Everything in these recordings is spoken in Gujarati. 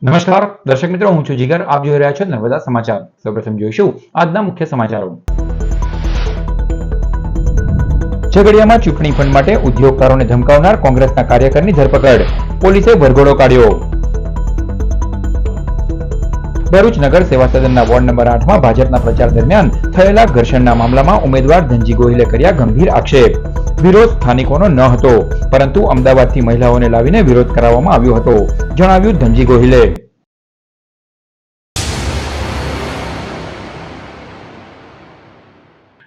નમસ્કાર દર્શક મિત્રો, હું છું જીગર. આપ જોઈ રહ્યા છો નર્મદા સમાચાર. સૌપ્રથમ જોઈશું આજના મુખ્ય સમાચારો. ઝઘડિયામાં ચૂંટણી ફંડ માટે ઉદ્યોગકારોને ધમકાવનાર કોંગ્રેસના કાર્યકરની ધરપકડ. પોલીસે વરઘોડો કાઢ્યો. ભરૂચ નગર સેવા સદનના વોર્ડ નંબર 8માં ભાજપના પ્રચાર દરમિયાન થયેલા ઘર્ષણના મામલામાં ઉમેદવાર ધનજી ગોહિલે કર્યા ગંભીર આક્ષેપ. વિરોધ સ્થાનિકોનો ન હતો, પરંતુ અમદાવાદથી મહિલાઓને લાવીને વિરોધ કરાવવામાં આવ્યો હતો, જણાવ્યું ધનજી ગોહિલે.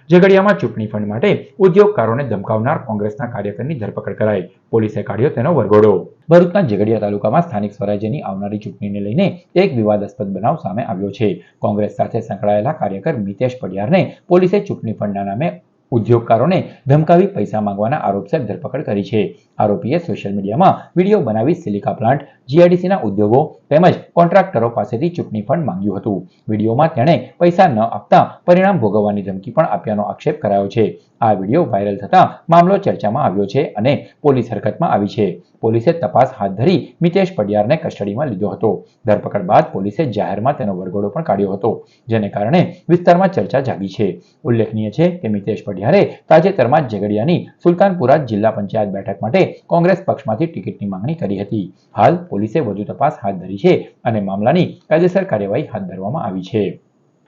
ઝઘડિયામાં ચૂંટણી ફંડ માટે ઉદ્યોગકારોને ધમકાવનાર કોંગ્રેસના કાર્યકરની ધરપકડ કરાઈ. પોલીસે કાઢ્યો તેનો વરઘોડો. ભરૂચના ઝઘડિયા તાલુકામાં સ્થાનિક સ્વરાજ્યની આવનારી ચૂંટણીને લઈને એક વિવાદાસ્પદ બનાવ સામે આવ્યો છે. કોંગ્રેસ સાથે સંકળાયેલા કાર્યકર મિતેશ પડિયારને પોલીસે ચૂંટણી ફંડના નામે ઉદ્યોગકારોને ધમકાવી પૈસા માંગવાના આરોપસર ધરપકડ કરી છે. આરોપીએ સોશિયલ મીડિયામાં વિડીયો બનાવી સિલિકા પ્લાન્ટ, જીઆઈડીસીના ઉદ્યોગો તેમજ કોન્ટ્રાક્ટરો પાસેથી ચૂંટણી ફંડ માંગ્યું હતું. વિડીયોમાં તેણે પૈસા ન આપતા પરિણામ ભોગવવાની ધમકી પણ આપ્યાનો આક્ષેપ કરાયો છે. આ વિડીયો વાયરલ થતા મામલો ચર્ચામાં આવ્યો છે અને પોલીસ હરકતમાં આવી છે. પોલીસે તપાસ હાથ ધરી મિતેશ પડિયારને કસ્ટડીમાં લીધો હતો. ધરપકડ બાદ પોલીસે જાહેરમાં તેનો વરઘોડો પણ કાઢ્યો હતો, જેને કારણે વિસ્તારમાં ચર્ચા જાગી છે. ઉલ્લેખનીય છે કે મિતેશ પડિયારે તાજેતરમાં ઝઘડિયાની સુલતાનપુરા જિલ્લા પંચાયત બેઠક માટે કોંગ્રેસ પક્ષમાંથી ટિકિટની માંગણી કરી હતી. હાલ પોલીસે વધુ તપાસ હાથ ધરી છે અને મામલાની કાયદેસર કાર્યવાહી હાથ ધરવામાં આવી છે.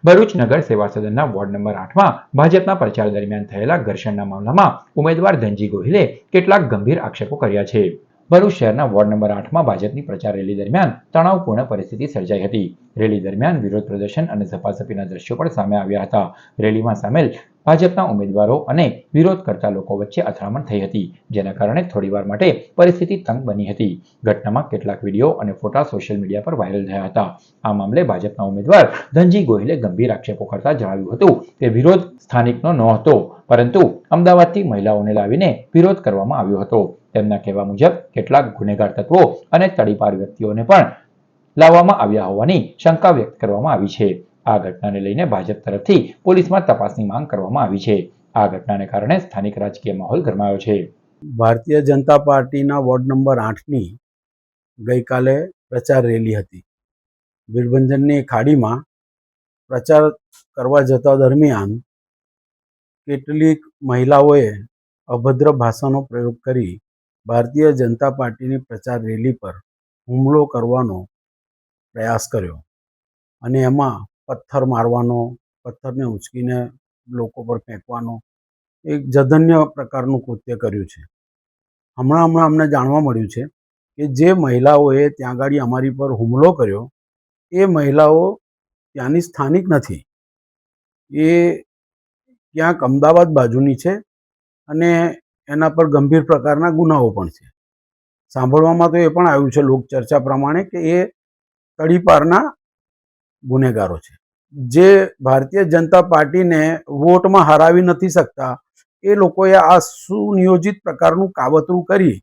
ભરૂચ નગર સેવા સદનના વોર્ડ નંબર 8માં ભાજપના પ્રચાર દરમિયાન થયેલા ઘર્ષણના મામલામાં ઉમેદવાર ધનજી ગોહિલે કેટલાક ગંભીર આક્ષેપો કર્યા છે. ભરૂચ શહેરના વોર્ડ નંબર 8માં ભાજપની પ્રચાર રેલી દરમિયાન તણાવપૂર્ણ પરિસ્થિતિ સર્જાઈ હતી. રેલી દરમિયાન વિરોધ પ્રદર્શન અને ઝપાઝપીના દ્રશ્યો પણ સામે આવ્યા હતા. રેલીમાં સામેલ ભાજપના ઉમેદવારો અને વિરોધ કરતા લોકો વચ્ચે અથડામણ થઈ હતી, જેના કારણે થોડીવાર માટે પરિસ્થિતિ તંગ બની હતી. ઘટનામાં કેટલાક વિડીયો અને ફોટા સોશિયલ મીડિયા પર વાયરલ થયા હતા. આ મામલે ભાજપના ઉમેદવાર ધનજી ગોહિલે ગંભીર આક્ષેપો કરતા જણાવ્યું હતું કે વિરોધ સ્થાનિકનો નહોતો, પરંતુ અમદાવાદથી મહિલાઓને લાવીને વિરોધ કરવામાં આવ્યો હતો. તેમના કહેવા મુજબ કેટલાક ગુનેગાર તત્વો અને તડીપાર વ્યક્તિઓને પણ લાવવામાં આવ્યા હોવાની શંકા વ્યક્ત કરવામાં આવી છે. આ ઘટનાને લઈને ભાજપ તરફથી પોલીસમાં તપાસની માંગ કરવામાં આવી છે. આ ઘટનાને કારણે સ્થાનિક રાજકીય માહોલ ગરમાયો છે. ભારતીય જનતા પાર્ટીના વોર્ડ નંબર 8ની ગઈકાલે પ્રચાર રેલી હતી. વીરભંજનની ખાડીમાં પ્રચાર કરવા જતા દરમિયાન કેટલીક મહિલાઓએ અભદ્ર ભાષાનો પ્રયોગ કરી ભારતીય જનતા પાર્ટીની પ્રચાર રેલી પર હુમલો કરવાનો પ્રયાસ કર્યો અને એમાં પથ્થર મારવાનો, પથ્થરને ઉંચકીને લોકો પર ફેંકવાનો એક જધન્ય પ્રકારનું કૃત્ય કર્યું છે. હમણાં અમને જાણવા મળ્યું છે કે જે મહિલાઓએ ત્યાં આગળ અમારી પર હુમલો કર્યો એ મહિલાઓ ત્યાંની સ્થાનિક નથી, એ ક્યાંક અમદાવાદ બાજુની છે અને એના પર ગંભીર પ્રકારના ગુનાઓ પણ છે. સાંભળવામાં તો એ પણ આવ્યું છે લોકચર્ચા પ્રમાણે કે એ તડીપારના ગુનેગારો છે, જે ભારતીય જનતા પાર્ટીને વોટમાં હરાવી નથી શકતા. એ લોકોએ આ સુનિયોજિત પ્રકારનું કાવતરું કરી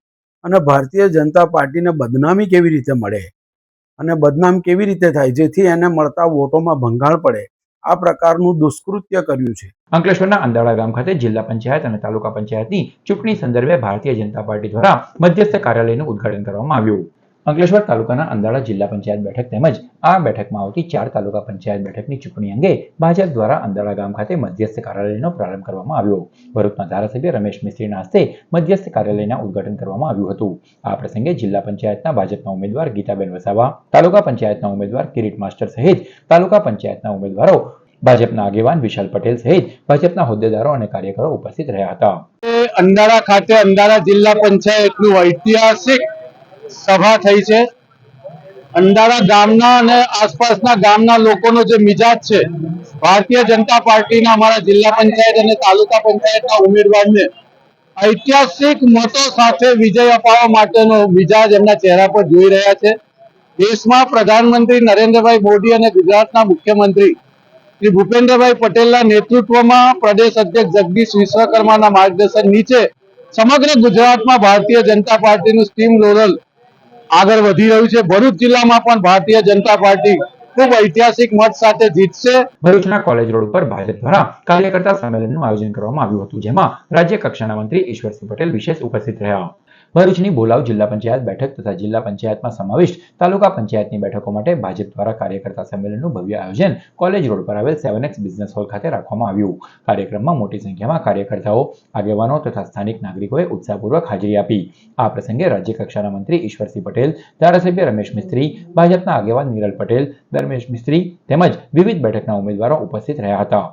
અને ભારતીય જનતા પાર્ટીને બદનામી કેવી રીતે મળે અને બદનામ કેવી રીતે થાય જેથી એને મળતા વોટોમાં ભંગાણ પડે, આ પ્રકારનું દુષ્કૃત્ય કર્યું છે. અંકલેશ્વરના અંદાળા ગામ ખાતે જિલ્લા પંચાયત અને તાલુકા પંચાયતની ચૂંટણી સંદર્ભે ભારતીય જનતા પાર્ટી દ્વારા મધ્યસ્થ કાર્યાલયનું ઉદ્ઘાટન કરવામાં આવ્યું. અંકલેશ્વર તાલુકાના અંદાળા જિલ્લા પંચાયત બેઠક તેમજ આ બેઠકમાં આવતી 4 તાલુકા પંચાયત બેઠકની ચૂંટણી અંગે ભાજપ દ્વારા અંદાળા ગામ ખાતે મધ્યસ્થ કાર્યાલયનો પ્રારંભ કરવામાં આવ્યો. ભરૂચના ધારાસભ્ય રમેશ મિસ્ત્રીના હસ્તે મધ્યસ્થ કાર્યાલયના ઉદ્ઘાટન કરવામાં આવ્યું હતું. આ પ્રસંગે જિલ્લા પંચાયતના ભાજપના ઉમેદવાર ગીતાબેન વસાવા, તાલુકા પંચાયતના ઉમેદવાર કિરીટ માસ્ટર સહિત તાલુકા પંચાયતના ઉમેદવારો, ભાજપના આગેવાન વિશાલ પટેલ સહિત ભાજપના હોદ્દેદારો અને કાર્યકરો ઉપસ્થિત રહ્યા હતા. અંદાળા ખાતે અંદાળા જિલ્લા પંચાયતનું ઐતિહાસિક સભા થઈ છે. અંદાળા ગામના અને આસપાસના ગામના લોકોનો જે મિજાજ છે, ભારતીય જનતા પાર્ટીના અમારા જિલ્લા પંચાયત અને તાલુકા પંચાયતના ઉમેદવારને ઐતિહાસિક મતો સાથે વિજય અપાવવા માટેનો મિજાજ એમના ચહેરા પર જોઈ રહ્યા છે. દેશમાં પ્રધાનમંત્રી નરેન્દ્રભાઈ મોદી અને ગુજરાતના મુખ્યમંત્રી શ્રી ભૂપેન્દ્રભાઈ પટેલના નેતૃત્વમાં પ્રદેશ અધ્યક્ષ જગદીશ વિશ્વકર્માના માર્ગદર્શન નીચે સમગ્ર ગુજરાતમાં ભારતીય જનતા પાર્ટીનું સ્ટીમ રોલર આગળ વધી રહ્યું છે. ભરૂચ જિલ્લામાં પણ ભારતીય જનતા પાર્ટી ખૂબ ઐતિહાસિક મત સાથે જીતશે. ભરૂચના કોલેજ રોડ પર ભાજપ દ્વારા કાર્યકર્તા સંમેલનનું આયોજન કરવામાં આવ્યું હતું, જેમાં રાજ્ય કક્ષાના મંત્રી ઈશ્વરસિંહ પટેલ વિશેષ ઉપસ્થિત રહ્યા. ભરૂચની બોલાવ જિલ્લા પંચાયત બેઠક તથા જિલ્લા પંચાયતમાં સમાવિષ્ટ તાલુકા પંચાયતની બેઠકો માટે ભાજપ દ્વારા કાર્યકર્તા સંમેલનનું ભવ્ય આયોજન કોલેજ રોડ પર આવેલ 7X બિઝનેસ હોલ ખાતે રાખવામાં આવ્યું. કાર્યક્રમમાં મોટી સંખ્યામાં કાર્યકર્તાઓ, આગેવાનો તથા સ્થાનિક નાગરિકોએ ઉત્સાહપૂર્વક હાજરી આપી. આ પ્રસંગે રાજ્ય કક્ષાના મંત્રી ઈશ્વરસિંહ પટેલ, ધારાસભ્ય રમેશ મિસ્ત્રી, ભાજપના આગેવાન નિરલ પટેલ, ધર્મેશ મિસ્ત્રી તેમજ વિવિધ બેઠકના ઉમેદવારો ઉપસ્થિત રહ્યા હતા.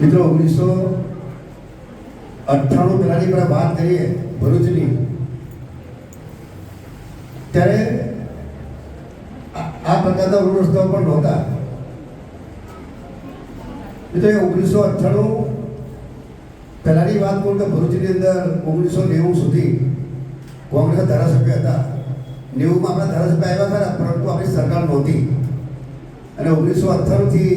મિત્રો 1998 પહેલાની આપણે વાત કરીએ ભરૂચની, ત્યારે આ પ્રકારના રોડ રસ્તાઓ પણ નહોતા. મિત્રો 1998 પહેલાની વાત કરું તો ભરૂચની અંદર 1990 સુધી કોંગ્રેસના ધારાસભ્ય હતા. 90માં આપણા ધારાસભ્ય આવ્યા ખરા, પરંતુ આપણી સરકાર નહોતી. અને 1998 થી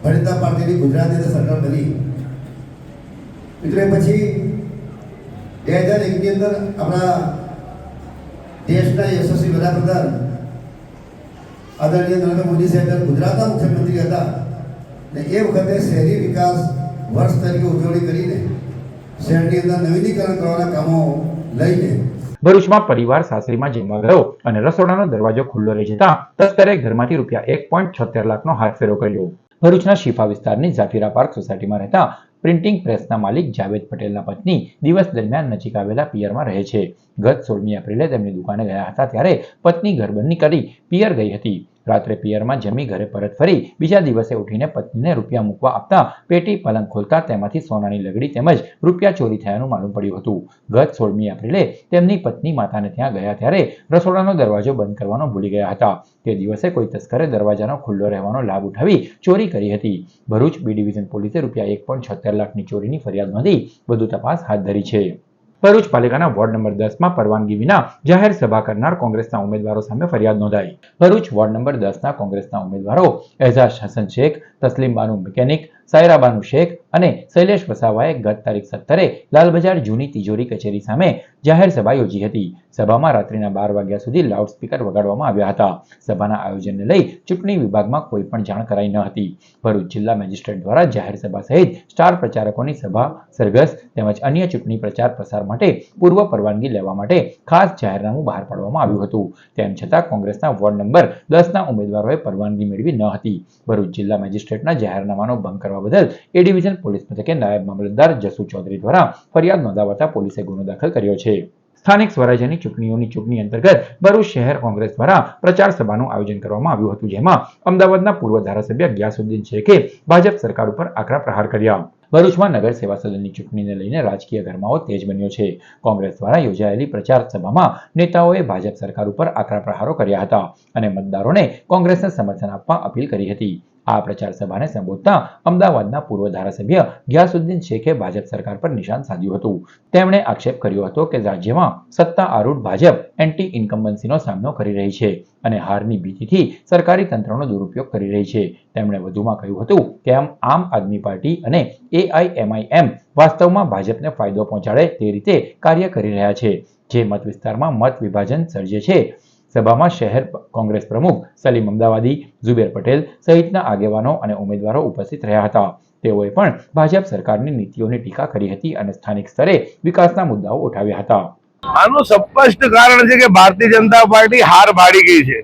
ભારતીય જનતા પાર્ટીની ગુજરાતની અંદર સરકાર બની. મિત્રો પછી 2001ની અંદર આપણા દેશના યશસ્વી વડાપ્રધાન આદરણીય નરેન્દ્ર મોદી સાહેબ ગુજરાતના મુખ્યમંત્રી હતા. અને એ વખતે શહેરી વિકાસ વર્ષ તરીકે ઉજવણી કરીને શહેરની અંદર નવીનીકરણ કરવાના કામો લઈને ભરૂચમાં પરિવાર સાસરીમાં જમવા ગયો અને રસોડાનો દરવાજો ખુલ્લો રહી જતા તસ્કરે ઘરમાંથી ₹1.76 લાખનો હાથફેરો કર્યો. ભરૂચના શિફા વિસ્તારની ઝાફીરા પાર્ક સોસાયટીમાં રહેતા પ્રિન્ટિંગ પ્રેસના માલિક જાવેદ પટેલના પત્ની દિવસ દરમિયાન નજીક આવેલા પિયરમાં રહે છે. ગત 16મી એપ્રિલે તેમની દુકાને ગયા હતા ત્યારે પત્ની ઘરબંધી કરી પિયર ગઈ હતી. રાત્રે પિયરમાં જમી ઘરે પરત ફરી બીજા દિવસે ઉઠીને પત્નીને રૂપિયા મૂકવા આપતા પેટી પલંગ ખોલતા તેમાંથી સોનાની લગડી તેમજ રૂપિયા ચોરી થયાનું માલુમ પડ્યું હતું. ગત 16મી એપ્રિલે તેમની પત્ની માતાને ત્યાં ગયા ત્યારે રસોડાનો દરવાજો બંધ કરવાનો ભૂલી ગયા હતા. તે દિવસે કોઈ તસ્કરે દરવાજાનો ખુલ્લો રહેવાનો લાભ ઉઠાવી ચોરી કરી હતી. ભરૂચ બી ડિવિઝન પોલીસે ₹1.76 લાખની ચોરીની ફરિયાદ નોંધી વધુ તપાસ હાથ ધરી છે. ભરૂચ પાલિકાના વોર્ડ નંબર 10માં પરવાનગી વિના જાહેર સભા કરનાર કોંગ્રેસના ઉમેદવારો સામે ફરિયાદ નોંધાઈ. ભરૂચ વોર્ડ નંબર 10ના કોંગ્રેસના ઉમેદવારો એઝાઝ હસન શેખ, તસ્લીમ બાનુ મિકેનિક, સાયરા બાનુ શેખ અને શૈલેષ વસાવાએ ગત તારીખ 17 લાલબજાર જૂની તિજોરી કચેરી સામે જાહેર સભા યોજી હતી. સભામાં રાત્રિના 12 વાગ્યા સુધી લાઉડસ્પીકર વગાડવામાં આવ્યા હતા. સભાના આયોજનને લઈ ચૂંટણી વિભાગમાં કોઈ પણ જાણ કરાઈ ન હતી. ભરૂચ જિલ્લા મેજિસ્ટ્રેટ દ્વારા જાહેર સભા સહિત સ્ટાર પ્રચારકોની સભા, સરઘસ તેમજ અન્ય ચૂંટણી પ્રચાર પ્રસાર માટે પૂર્વ પરવાનગી લેવા માટે ખાસ જાહેરનામું બહાર પાડવામાં આવ્યું હતું. તેમ છતાં કોંગ્રેસના વોર્ડ નંબર 10ના ઉમેદવારોએ પરવાનગી મેળવી ન હતી. ભરૂચ જિલ્લા મેજિસ્ટ્રેટના જાહેરનામાનો ભંગ કરવા બદલ એ ડિવિઝન પોલીસ મથકે નાયબ મામલતદાર જસુ ચૌધરી દ્વારા ફરિયાદ નોંધાવતા પોલીસે ગુનો દાખલ કર્યો છે. સ્થાનિક સ્વરાજ્યની ચૂંટણી અંતર્ગત ભરૂચ શહેર કોંગ્રેસ દ્વારા પ્રચાર સભાનું આયોજન કરવામાં આવ્યું હતું, જેમાં અમદાવાદના પૂર્વ ધારાસભ્ય ગ્યાસુદ્દીન શેખે ભાજપ સરકાર ઉપર આકરા પ્રહાર કર્યા. ભરૂચમાં નગર સેવા સદનની ચૂંટણીને લઈને રાજકીય ગરમાવો તેજ બન્યો છે. કોંગ્રેસ દ્વારા યોજાયેલી પ્રચાર સભામાં નેતાઓએ ભાજપ સરકાર ઉપર આકરા પ્રહારો કર્યા હતા અને મતદારોને કોંગ્રેસને સમર્થન આપવા અપીલ કરી હતી. આ પ્રચાર સભાને સંબોધતા અમદાવાદના પૂર્વ ધારાસભ્ય ગ્યાસુદ્દીન શેખે ભાજપ સરકાર પર નિશાન સાધ્યું હતું. તેમણે આક્ષેપ કર્યો હતો કે રાજ્યમાં સત્તા આરૂઢ ભાજપ એન્ટી ઇન્કમ્બન્સીનો સામનો કરી રહી છે અને હારની ભીતિથી સરકારી તંત્રનો દુરુપયોગ કરી રહી છે. તેમણે વધુમાં કહ્યું હતું કે આમ આદમી પાર્ટી અને AIMIM વાસ્તવમાં ભાજપને ફાયદો પહોંચાડે તે રીતે કાર્ય કરી રહ્યા છે, જે મત વિસ્તારમાં મત વિભાજન સર્જે છે. સભામાં શહેર કોંગ્રેસ પ્રમુખ સલીમ અમદાવાદી, ઝુબેર પટેલ સહિતના આગેવાનો અને ઉમેદવારો ઉપસ્થિત રહ્યા હતા. તેઓએ પણ ભાજપ સરકારની નીતિઓની ટીકા કરી હતી અને સ્થાનિક સ્તરે વિકાસના મુદ્દાઓ ઉઠાવ્યા હતા. આનું સ્પષ્ટ કારણ છે કે ભારતીય જનતા પાર્ટી હાર માડી ગઈ છે.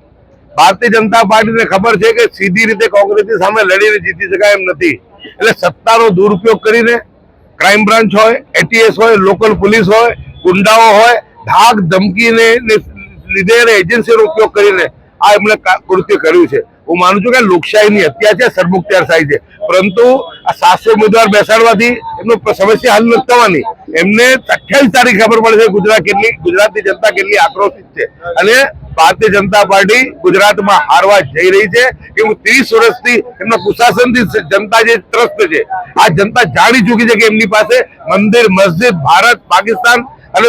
ભારતીય જનતા પાર્ટીને ખબર છે કે સીધી રીતે કોંગ્રેસની સામે લડીને જીતી શકાય એમ નથી. એટલે સત્તાનો દુરુપયોગ કરીને ક્રાઇમ બ્રાન્ચ હોય, ATS હોય, લોકલ પોલીસ હોય, ગુંડાઓ હોય, ધાક ધમકીને લીધે એજન્સીનો ઉપયોગ કરીને આ એમણે કૃત્ય કર્યું છે. હું માનું છું કે લોકશાહીની હત્યા છે, સરમુખત્યારશાહી છે. પરંતુ આ 700 ઉમેદવાર બેસાડવાથી એમનો સમસ્યા હલ નથી થવાની. એમને 28 તારીખ ખબર પડે છે ગુજરાતની જનતા કેટલી આક્રોશિત છે અને ભારતીય જનતા પાર્ટી ગુજરાતમાં હારવા જઈ રહી છે. કે 30 વર્ષથી એમના કુશાસનથી જનતા જે ત્રસ્ત છે, આ જનતા જાણી ચૂકી છે કે એમની પાસે મંદિર, મસ્જિદ, ભારત, પાકિસ્તાન અને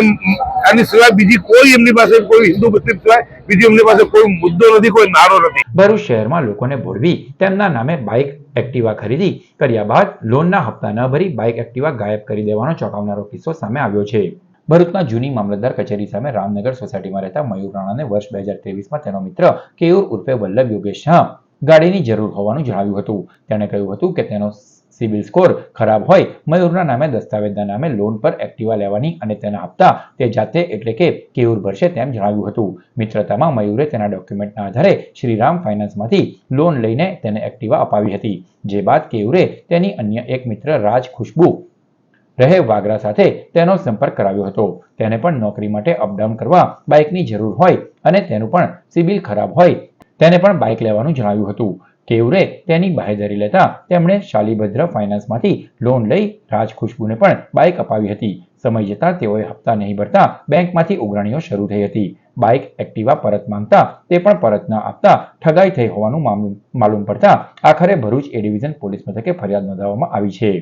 આની સિવાય બીજી કોઈ એમની પાસે કોઈ હિન્દુ મુસ્લિમ સિવાય બીજી એમની પાસે કોઈ મુદ્દો નથી, કોઈ નારો નથી. ભરૂચ શહેરમાં લોકોને ભોળવી તેમના નામે બાઇક એક્ટિવા ખરીદી કર્યા બાદ લોનના હપ્તા ન ભરી બાઇક એક્ટિવા ગાયબ કરી દેવાનો ચોંકાવનારો કિસ્સો સામે આવ્યો છે. ભરૂચના જૂની મામલતદાર કચેરી સામે રામનગર સોસાયટીમાં રહેતા મયુર રાણાને વર્ષ 2023માં તેનો મિત્ર કેયુર ઉર્ફે વલ્લભ યોગેશ શાહ ગાડીની જરૂર હોવાનું જણાવ્યું હતું. તેણે કહ્યું હતું કે તેનો સિબિલ સ્કોર ખરાબ હોય મયુરના નામે દસ્તાવેજના નામે લોન પર એક્ટિવા લેવાની અને તેના હપ્તા તે જાતે એટલે કે કેયુર ભરશે તેમ જણાવ્યું હતું. મિત્રતામાં મયુરે તેના ડોક્યુમેન્ટના આધારે શ્રીરામ ફાઇનાન્સમાંથી લોન લઈને તેને એક્ટિવા અપાવી હતી. જે બાદ કેયુરે તેની અન્ય એક મિત્ર રાજ ખુશ્બુ રહે વાગરા સાથે તેનો સંપર્ક કરાવ્યો હતો. તેને પણ નોકરી માટે અપડાઉન કરવા બાઇકની જરૂર હોય અને તેનું પણ સિબિલ ખરાબ હોય તેને પણ બાઇક લેવાનું જણાવ્યું હતું. કેયુરે તેની બાહેધરી લેતા તેમણે શાલીભદ્ર ફાઇનાન્સમાંથી લોન લઈ રાજ ખુશ્બુને પણ બાઇક અપાવી હતી. સમય જતાં તેઓએ હપ્તા નહીં ભરતા બેંકમાંથી ઉઘરાણીઓ શરૂ થઈ હતી. બાઇક એક્ટિવા પરત માંગતા તે પણ પરત ન આપતા ઠગાઈ થઈ હોવાનું માલુમ પડતા આખરે ભરૂચ એ ડિવિઝન પોલીસ મથકે ફરિયાદ નોંધાવવામાં આવી છે.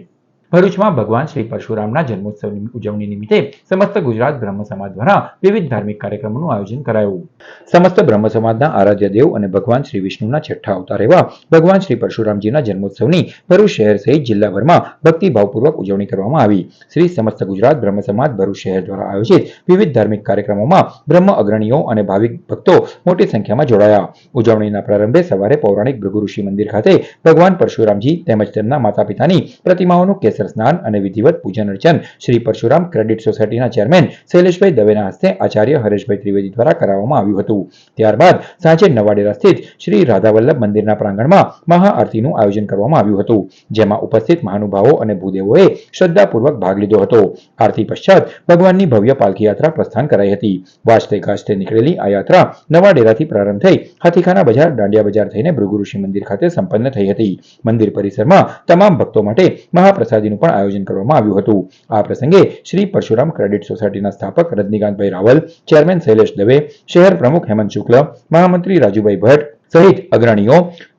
ભરૂચમાં ભગવાન શ્રી પરશુરામના જન્મોત્સવની ઉજવણી નિમિત્તે સમસ્ત ગુજરાત બ્રહ્મ સમાજ દ્વારા વિવિધ ધાર્મિક કાર્યક્રમોનું આયોજન કરાયું. સમસ્ત બ્રહ્મ સમાજના આરાધ્ય દેવ અને ભગવાન શ્રી વિષ્ણુના છઠ્ઠા અવતાર એવા ભગવાન શ્રી પરશુરામજીના જન્મોત્સવની ભરૂચ શહેર સહિત જિલ્લાભરમાં ભક્તિભાવપૂર્વક ઉજવણી કરવામાં આવી. શ્રી સમસ્ત ગુજરાત બ્રહ્મ સમાજ ભરૂચ શહેર દ્વારા આયોજિત વિવિધ ધાર્મિક કાર્યક્રમોમાં બ્રહ્મ અગ્રણીઓ અને ભાવિક ભક્તો મોટી સંખ્યામાં જોડાયા. ઉજવણીના પ્રારંભે સવારે પૌરાણિક ભૃગુ ઋષિ મંદિર ખાતે ભગવાન પરશુરામજી તેમજ તેમના માતા પિતાની પ્રતિમાઓનું સ્નાન અને વિધિવત પૂજન અર્ચન શ્રી પરશુરામ ક્રેડિટ સોસાયટીના ચેરમેન શૈલેષભાઈ દવેના હસ્તે આચાર્ય હરેશભાઈ ત્રિવેદી દ્વારા કરાવવામાં આવ્યું હતું. ત્યારબાદ સાંજે નવાડેરા સ્થિત શ્રી રાધાવલ્લભ મંદિરના પ્રાંગણમાં મહાઆરતીનું આયોજન કરવામાં આવ્યું હતું. જેમાં ઉપસ્થિત મહાનુભાવો અને ભૂદેવોએ શ્રદ્ધાપૂર્વક ભાગ લીધો હતો. આરતી પશ્ચાત ભગવાનની ભવ્ય પાલખી યાત્રા પ્રસ્થાન કરાઈ હતી. વાજતે ગાજતે નીકળેલી આ યાત્રા નવાડેરાથી પ્રારંભ થઈ હાથીખાના બજાર દાંડિયા બજાર થઈને ભૃગુ ઋષિ મંદિર ખાતે સંપન્ન થઈ હતી. મંદિર પરિસરમાં તમામ ભક્તો માટે મહાપ્રસાદીનું પણ આયોજન કરવામાં આવ્યું હતું. આ પ્રસંગે શ્રી પરશુરામ ક્રેડિટ સોસાયટીના સ્થાપક રજનીકાંતભાઈ રાવલ, ચેરમેન શૈલેષ દવે, શહેર પ્રમુખ હેમંત શુક્લ, મહામંત્રી રાજુભાઈ ભટ્ટ સહિત અગ્રણીઓ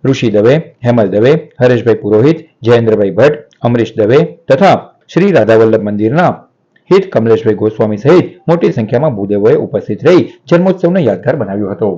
ઋષિ દવે, હેમલ દવે, હરેશભાઈ પુરોહિત, જયેન્દ્રભાઈ ભટ્ટ, અમરીશ દવે તથા શ્રી રાધાવલ્લભ મંદિરના હિત કમલેશભાઈ ગોસ્વામી સહિત મોટી સંખ્યામાં ભૂદેવોએ ઉપસ્થિત રહી જન્મોત્સવને યાદગાર બનાવ્યો હતો.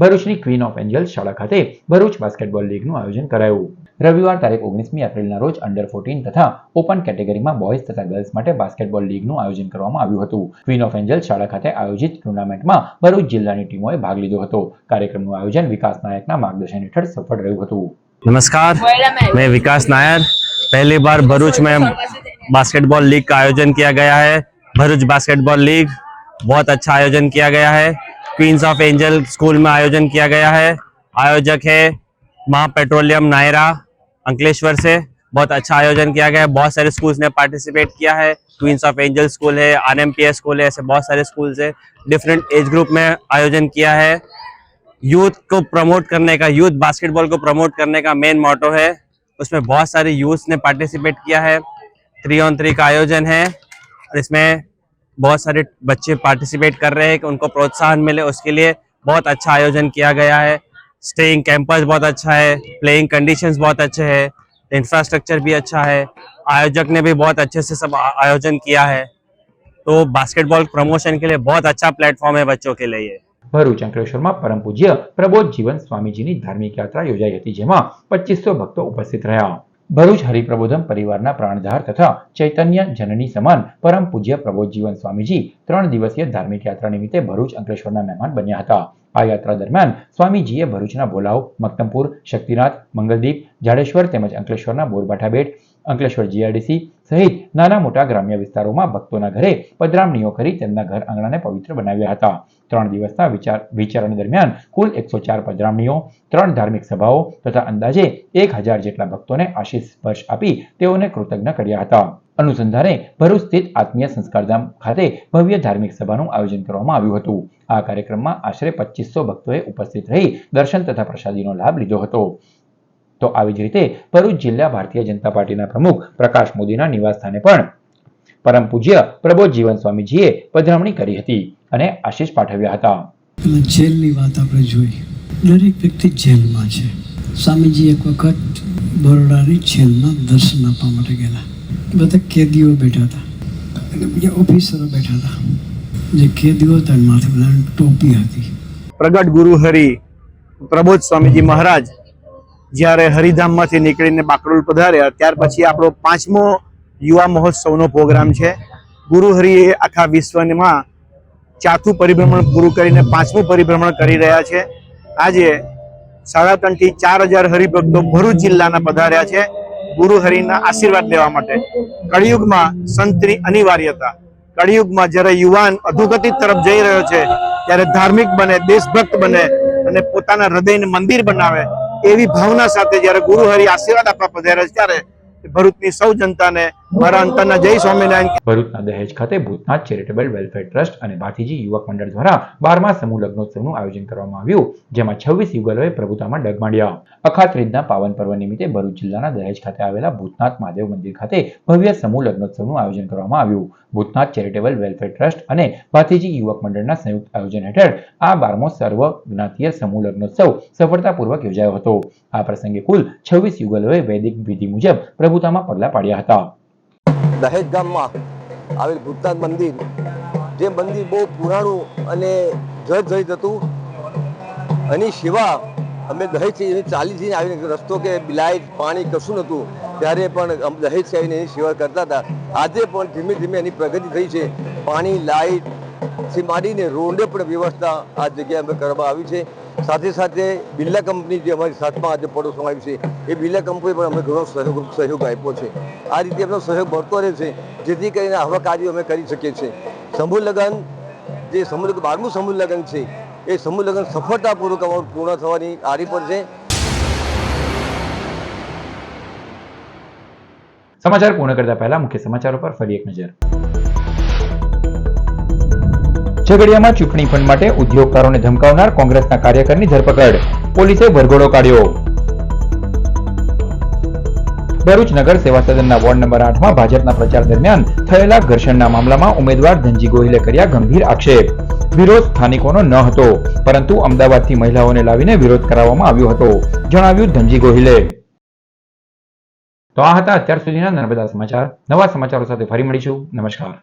ભરૂચની ક્વીન ઓફ એન્જલ્સ શાળા ખાતે ભરૂચ બાસ્કેટબોલ લીગનું આયોજન કરાયું. રવિવાર તારીખ 19મી એપ્રિલના રોજ અંડર 14 તથા ઓપન કેટેગરીમાં બોયઝ તથા ગર્લ્સ માટે બાસ્કેટબોલ લીગનું આયોજન કરવામાં આવ્યું હતું. ક્વીન ઓફ એન્જલ્સ શાળા ખાતે આયોજિત ટુર્નામેન્ટમાં ભરૂચ જિલ્લાની ટીમોએ ભાગ લીધો હતો. કાર્યક્રમનું આયોજન વિકાસ નાયકના માર્ગદર્શન હેઠળ સફળ રહ્યું હતું. नमस्कार, मैं विकास नायर। पहली बार भरूच में बास्केटबॉल लीग का आयोजन किया गया है। भरूच बास्केटबॉल लीग बहुत अच्छा आयोजन किया गया है। क्वींस ऑफ एंजल स्कूल में आयोजन किया गया है। आयोजक है महा पेट्रोलियम नायरा अंकलेश्वर से। बहुत अच्छा आयोजन किया गया है। बहुत सारे स्कूल्स ने पार्टिसिपेट किया है। क्वींस ऑफ एंजल स्कूल है, RMPS स्कूल है, ऐसे बहुत सारे स्कूल्स है। डिफरेंट एज ग्रुप में आयोजन किया है। यूथ को प्रमोट करने का, यूथ बास्केटबॉल को प्रमोट करने का मेन मोटो है। उसमें बहुत सारे यूथ ने पार्टिसिपेट किया है। 3-on-3 का आयोजन है और इसमें बहुत सारे बच्चे पार्टिसिपेट कर रहे हैं कि उनको प्रोत्साहन मिले, उसके लिए बहुत अच्छा आयोजन किया गया है। स्टेइंग कैंपस बहुत अच्छा है, प्लेइंग कंडीशंस बहुत अच्छे हैं, इंफ्रास्ट्रक्चर भी अच्छा है। आयोजक ने भी बहुत अच्छे से सब आयोजन किया है। तो बास्केटबॉल प्रमोशन के लिए बहुत अच्छा प्लेटफॉर्म है बच्चों के लिए। ભરૂચ અંકલેશ્વરમાં પરમ પૂજ્ય પ્રબોધ જીવન સ્વામીજીની ધાર્મિક યાત્રા યોજાઈ હતી, જેમાં 2500 ભક્તો ઉપસ્થિત રહ્યા. ભરૂચ હરિપ્રબોધમ પરિવારના પ્રાણધાર તથા ચૈતન્ય જનની સમાન પરમ પૂજ્ય પ્રબોધ જીવન સ્વામીજી 3 દિવસીય ધાર્મિક યાત્રા નિમિત્તે ભરૂચ અંકલેશ્વરના મહેમાન બન્યા હતા. આ યાત્રા દરમિયાન સ્વામીજીએ ભરૂચના બોલાવ, મક્તમપુર, શક્તિનાથ, મંગલદીપ, જાડેશ્વર તેમજ અંકલેશ્વરના બોરબાઠા બેટ, અંકલેશ્વર GRDC સહિત નાના મોટા ગ્રામ્ય વિસ્તારોમાં ભક્તોના ઘરે પધરામણીઓ કરી તેમના ઘર આંગણાને પવિત્ર બનાવ્યા હતા. 3 દિવસના વિચારણા દરમિયાન કુલ 104 પધરામણીઓ, 3 ધાર્મિક સભાઓ તથા અંદાજે 1000 જેટલા ભક્તોને આશીષ સ્પર્શ આપી તેઓને કૃતજ્ઞ કર્યા હતા. અનુસંધાને ભરૂચ સ્થિત આત્મીય સંસ્કારધામ ખાતે ભવ્ય ધાર્મિક સભાનું આયોજન કરવામાં આવ્યું હતું. આ કાર્યક્રમમાં આશરે 2500 ભક્તોએ ઉપસ્થિત રહી દર્શન તથા પ્રસાદીનો લાભ લીધો હતો. તો આવી જ રીતે ભરૂચ જિલ્લા ભારતીય જનતા પાર્ટીના પ્રમુખ પ્રકાશ મોદીના નિવાસસ્થાને પણ પરમ પૂજ્ય પ્રબોધ જીવન સ્વામીજીએ પધરામણી કરી હતી અને આશીષ પાઠવ્યા હતા. અને જેલની વાત આપણે જોઈ, દરેક વ્યક્તિ જેલમાં છે. સ્વામીજી એક વખત બરોડાની જેલમાં દર્શન આપવા માટે ગયેલા. બધા કેદીઓ બેઠા હતા અને બીજા ઓફિસરો બેઠા હતા. જે કેદીઓ હતા માથે બધાની ટોપી હતી. પ્રગટ ગુરુ હરિ પ્રબોધ સ્વામીજી મહારાજ જ્યારે હરિધામમાંથી નીકળીને બાકરોલ પધાર્યા ત્યાર પછી આપણો 5મો યુવા મહોત્સવનો પ્રોગ્રામ છે. ગુરુ હરિએ આખા વિશ્વમાં 4થું પરિભ્રમણ પૂરું કરીને 5મું પરિભ્રમણ કરી રહ્યા છે. આજે 3.5 થી 4,000 હરિભક્તો ભરૂચ જિલ્લાના પધાર્યા છે ગુરુ હરિના આશીર્વાદ લેવા માટે. કળિયુગમાં સંતની અનિવાર્યતા, કળિયુગમાં જ્યારે યુવાન અધોગતિ તરફ જઈ રહ્યો છે ત્યારે ધાર્મિક બને, દેશભક્ત બને અને પોતાના હૃદયને મંદિર બનાવે એવી ભાવના સાથે જ્યારે ગુરુ હરિ આશીર્વાદ આપવા પધાર્યા છે ત્યારે ભરૂચની સૌ જનતાને મારા અંતરના જય સ્વામિનારાયણ. ભરૂચના દહેજ ખાતે ભૂતનાથ ચેરિટેબલ વેલફેર ટ્રસ્ટ અને ભાતીજી યુવક મંડળ દ્વારા 12મા સમૂહ લગ્નોત્સવનું આયોજન કરવામાં આવ્યું, જેમાં 26 યુગલોએ પ્રભુતામાં ડગ માંડ્યા. અખાત ત્રીજના પાવન પર્વ નિમિત્તે ભરૂચ જિલ્લાના દહેજ ખાતે આવેલા ભૂતનાથ મહાદેવ મંદિર ખાતે ભવ્ય સમૂહ લગ્નોત્સવનું આયોજન કરવામાં આવ્યું. ભૂતનાથ ચેરિટેબલ વેલફેર ટ્રસ્ટ અને ભાતીજી યુવક મંડળના સંયુક્ત આયોજન હેઠળ આ 12મો સર્વ જ્ઞાતીય સમૂહ લગ્નોત્સવ સફળતાપૂર્વક યોજાયો હતો. આ પ્રસંગે કુલ 26 યુગલોએ વૈદિક વિધિ મુજબ પ્રભુતામાં પગલાં પાડ્યા હતા. દહેજ ગામમાં આવેલ ભૂતનાથ મંદિર, જે મંદિર બહુ પુરાણું અને જર્જરિત હતું. એની સેવા અમે દહેજથી ચાલી જઈને આવીને રસ્તો કે લાઇટ પાણી કશું નહોતું ત્યારે પણ દહેજથી આવીને એની સેવા કરતા હતા. આજે પણ ધીમે ધીમે એની પ્રગતિ થઈ છે. પાણી, લાઇટથી માંડીને રોડે પણ વ્યવસ્થા આ જગ્યાએ અમે કરવામાં આવી છે. સાથે સાથે બિરલા કંપની જે અમારી સાથમાં આજે પડોશમાં આવી છે એ બિરલા કંપની પણ અમને ઘણો સહયોગ આપ્યો છે. આ રીતે એમનો સહયોગ મળતો રહે છે જેથી કરીને આવા કાર્યો અમે કરી શકીએ છીએ. સમૂહ લગ્ન, જે 12મું સમૂહ લગ્ન છે એ સમૂહ લગ્ન સફળતાપૂર્વક અમારું પૂર્ણ થવાની આરી પર છે. સમાચાર પૂર્ણ કરતા પહેલા મુખ્ય સમાચારો પર ફરી એક નજર. ઝઘડિયામાં ચૂંટણી ફંડ માટે ઉદ્યોગકારોને ધમકાવનાર કોંગ્રેસના કાર્યકરની ધરપકડ, પોલીસે વરઘોડો કાઢ્યો. ભરૂચ નગર સેવા સદનના વોર્ડ નંબર 8માં ભાજપના પ્રચાર દરમિયાન થયેલા ઘર્ષણના મામલામાં ઉમેદવાર ધનજી ગોહિલે કર્યા ગંભીર આક્ષેપ. વિરોધ સ્થાનિકોનો ન હતો, પરંતુ અમદાવાદથી મહિલાઓને લાવીને વિરોધ કરાવવામાં આવ્યો હતો, જણાવ્યું ધનજી ગોહિલે. તો આ હતા અત્યાર સુધીના નર્મદા સમાચાર. નવા સમાચારો સાથે ફરી મળીશું. નમસ્કાર.